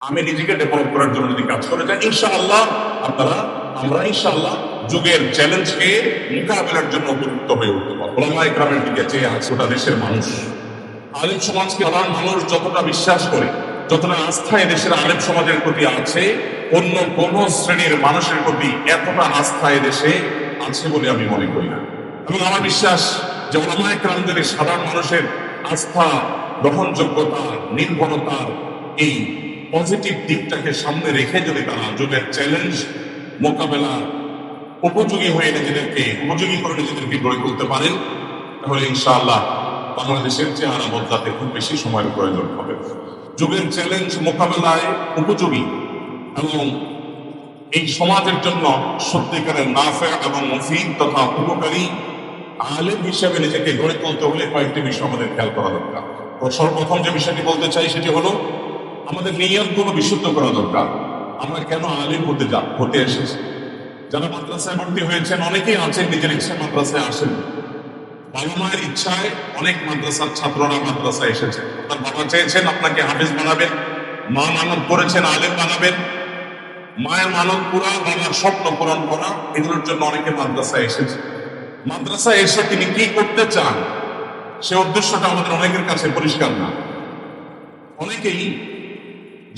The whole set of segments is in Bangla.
আমি নিজেকে ডেভেলপ করার জন্য যদি কাজ করে যাই, ইনশাআল্লাহ আমরা ইনশাআল্লাহ যুগের চ্যালেঞ্জকে মোকাবেলার জন্য উপযুক্ত হয়ে উঠতে পারবো। ওলামা ইকরামের দিকে চেয়ে আছে গোটা দেশের মানুষ, আলেম সমাজকে সাধারণ মানুষ যতটা বিশ্বাস করে, যতটা আস্থা এদেশের আলেম সমাজের প্রতি আছে, অন্য কোন শ্রেণীর মানুষের প্রতি এতটা আস্থা এদেশে আছে বলে আমি মনে করি না। এবং আমার বিশ্বাস যে ওলামা ইকরামদের সাধারণ মানুষের আস্থা, গ্রহণযোগ্যতা, নির্ভরতার এই পজিটিভ দিকটাকে সামনে রেখে যদি তারা যুগের চ্যালেঞ্জ মোকাবেলা উপযোগী করে নিজেদেরকে গড়ে তুলতে পারেন, তাহলে ইনশাআল্লাহ বাংলাদেশের চেহারা বদলাতে খুব বেশি সময়ের প্রয়োজন হবে। যুগের চ্যালেঞ্জ মোকাবেলায় উপযোগী এবং এই সমাজের জন্য সত্যিকারের নাফে এবং মুফিদ তথা উপকারী আলেম হিসেবে নিজেকে গড়ে তুলতে হলে কয়েকটি বিষয় আমাদের খেয়াল করা দরকার। সর্বপ্রথম যে বিষয়টি বলতে চাই সেটি হলো আমাদের নিয়তগুলো বিশুদ্ধ করা দরকার। আমরা কেন আলেম হতে এসেছি? যারা মাদ্রাসায় ভর্তি হয়েছেন অনেকেই আছেন নিজের ইচ্ছায় মাদ্রাসায় আসেন, বাবা মায়ের ইচ্ছায় অনেক মাদ্রাসার ছাত্ররা মাদ্রাসায় এসেছে। তার বাবা চেয়েছেন আপনাকে হাফেজ বানাবেন, মা মানত করেছেন আলেম বানাবেন। মায়ের মানত পুরা, বাবার স্বপ্ন পূরণ করা, এগুলোর জন্য অনেকে মাদ্রাসায় এসেছে। মাদ্রাসায় এসে তিনি কি করতে চান সে উদ্দেশ্যটা আমাদের অনেকের কাছে পরিষ্কার না। অনেকেই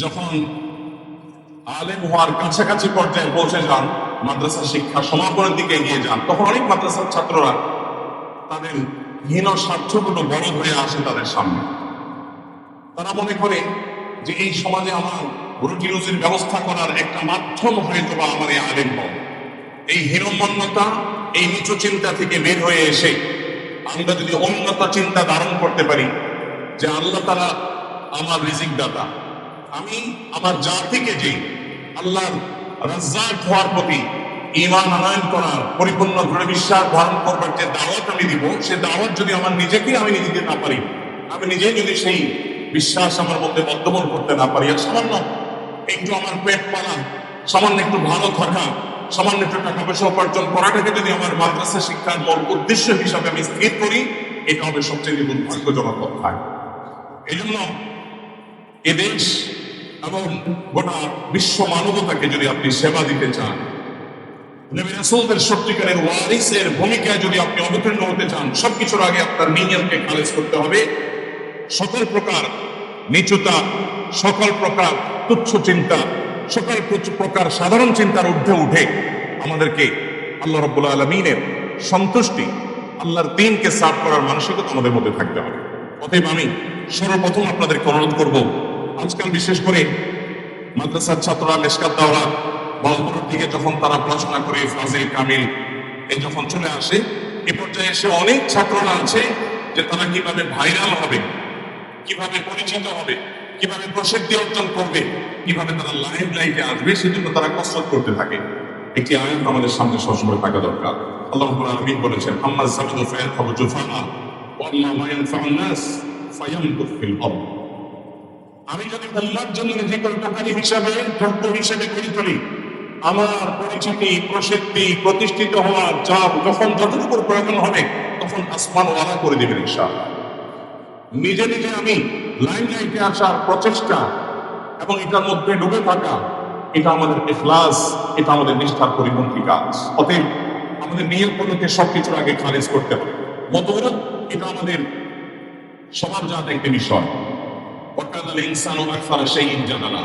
যখন আলেম হওয়ার কাছাকাছি পর্যায়ে পৌঁছে যান, মাদ্রাসা শিক্ষা সমাপনের দিকে এগিয়ে যান, তখন অনেক মাদ্রাসার ছাত্ররা তাদের হীন স্বার্থগুলো বড় হয়ে আসে তাদের সামনে। তারা মনে করে যে এই সমাজে আমার রুটি রুজির ব্যবস্থা করার একটা মাধ্যম হয়তো বা আমার এই আলেম হওয়া। এই হীনমন্যতা, এই নিচু চিন্তা থেকে বের হয়ে এসে আমরা যদি উন্নত চিন্তা ধারণ করতে পারি যে আল্লাহ তাআলা আমার রিজিক দাতা, আমি আমার জাতিকে যে আল্লাহর রাজ্জাক হওয়ার প্রতি ঈমান আনয়ন করার পরিপূর্ণ দৃঢ় বিশ্বাস ধারণ করবার যে দাওয়াত আমি দিব, সে দাওয়াত যদি আমার নিজে দিতে না পারি, আমি নিজেই যদি সেই বিশ্বাস আমার মধ্যে বদ্ধমূল করতে না পারি, আর সামান্য একটু আমার পেট পালা, সামান্য একটু ভালো থাকা, সামান্য একটু টাকা পয়সা উপার্জন করাটাকে যদি আমার মাদ্রাসা শিক্ষার মূল উদ্দেশ্য হিসাবে আমি স্থির করি, এটা হবে সবচেয়ে দুর্ভাগ্যজনক কথা। এই জন্য এদেশ এবং গোটা বিশ্ব মানবতাকে যদি আপনি সেবা দিতে চান, নবী রাসূলদের সত্যিকারের ওয়ারিসের ভূমিকায় যদি আপনি অবতীর্ণ হতে চান, সবকিছুর আগে আপনার নিয়তকে খালেজ করতে হবে। সকল প্রকার নিচুতা, সকল প্রকার তুচ্ছ চিন্তা, সকল প্রকার সাধারণ চিন্তার ঊর্ধ্বে উঠে আমাদেরকে আল্লাহ রাব্বুল আলামিনের সন্তুষ্টি, আল্লাহর দ্বীনকে সার্ভ করার মানসিকতা আমাদের মধ্যে থাকতে হবে। অতএব আমি সর্বপ্রথম আপনাদেরকে অনুরোধ করব, আজকাল বিশেষ করে মাদ্রাসার ছাত্ররা মেশকাত দাওরা বলপুরের দিকে যখন তারা পড়াশোনা করে ফাজিল কামিল এই যখন চলে আসে, এ পর্যায়ে এসে অনেক ছাত্ররা আছে যে তারা কিভাবে ভাইরাল হবে, কিভাবে পরিচিত হবে, কিভাবে প্রসিদ্ধি অর্জন করবে, কিভাবে তারা লাইফে আসবে, সেজন্য তারা কসরত করতে থাকে। একটি আয়াত আমাদের সামনে সবসময় থাকা দরকার। আল্লাহ রাব্বুল আলামিন বলেছেন, আম্মা যামিনু ফায়ানফাউ জুফানা ওয়া আম্মা মা ইয়ানফাউন নাস ফায়ামকুত ফিল আরদ। আমি যদি আল্লাহর জন্য নিজেকে উপকারী হিসাবে, যোগ্য হিসাবে গড়ে তুলি, আমার পরিচিতি, প্রসিদ্ধি, প্রতিষ্ঠিত হওয়ার যখন যতটুকুর প্রয়োজন হবে তখন আসমান ওয়ালা করে দেবেন ইনশাআল্লাহ। নিজে আমি লাইমলাইটে আসার প্রচেষ্টা এবং এটার মধ্যে ডুবে থাকা, এটা আমাদের ইখলাস, এটা আমাদের নিষ্ঠার পরিপন্থী কাজ। অতএব আমাদের নিয়তগুলোকে সবকিছুর আগে খারিজ করতে হবে। মতবিরোধ এটা আমাদের স্বভাবজাত একটি বিষয়। ওয়াকানাল ইনসানু আকসারা শাইইন জাদালা।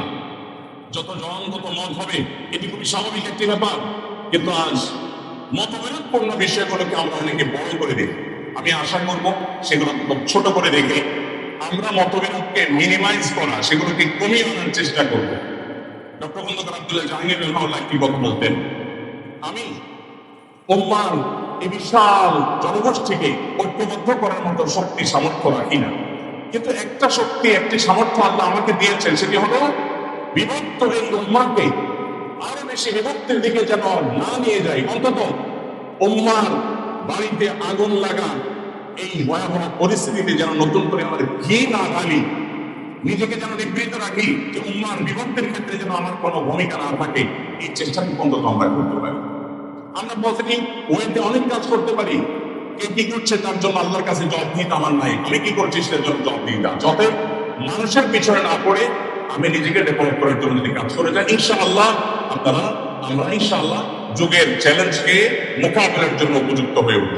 যত জন তত মত হবে, এটি খুবই স্বাভাবিক একটি ব্যাপার। কিন্তু আজ মতবিরোধপূর্ণ বিষয়গুলোকে আমরা অনেকে বড় করে দেখি। আমি আশা করব সেগুলো খুব ছোট করে দেখে আমরা মতবিরোধকে মিনিমাইজ করা, সেগুলোকে কমিয়ে আনার চেষ্টা করব। ডক্টর খন্দকার আব্দুল্লাহ জাহাঙ্গীর রাহিমাহুল্লাহ একটি কথা বলতেন, আমি উম্মার এই বিশাল জনগোষ্ঠীকে ঐক্যবদ্ধ করার মতো শক্তি সামর্থ্য রাখি না, কিন্তু একটা শক্তি, একটি সামর্থ্য আল্লাহ আমাকে দিয়েছেন, সেটি হলো বিভক্ত এই উম্মাকে আরো বেশি বিভক্তির দিকে যেন না নিয়ে যায়। অন্তত উম্মার বাড়িতে আগুন লাগা এই ভয়াবহ পরিস্থিতিতে যেন নতুন করে আমাদের ঘি না ঢালি, নিজেকে যেন নিবৃত রাখি, যে উম্মার বিভক্তির ক্ষেত্রে যেন আমার কোনো ভূমিকা না থাকে। এই চেষ্টাটি অন্তত আমরা করতে পারি। আমরা পজিটিভ ওয়েতে অনেক কাজ করতে পারি। কে কি করছে তার জন্য আল্লাহর কাছে জবাবদিহিতা আমার নাই, আমি কি করছি সেটার জন্য জবাবদিহিতা। যতই মানুষের পিছনে না পড়ে আমি নিজেকে ডেভেলপ করার জন্য যদি কাজ করে যাই, ইনশাআল্লাহ আমরা ইনশাআল্লাহ যুগের চ্যালেঞ্জকে মোকাবেলার জন্য উপযুক্ত হয়ে উঠব।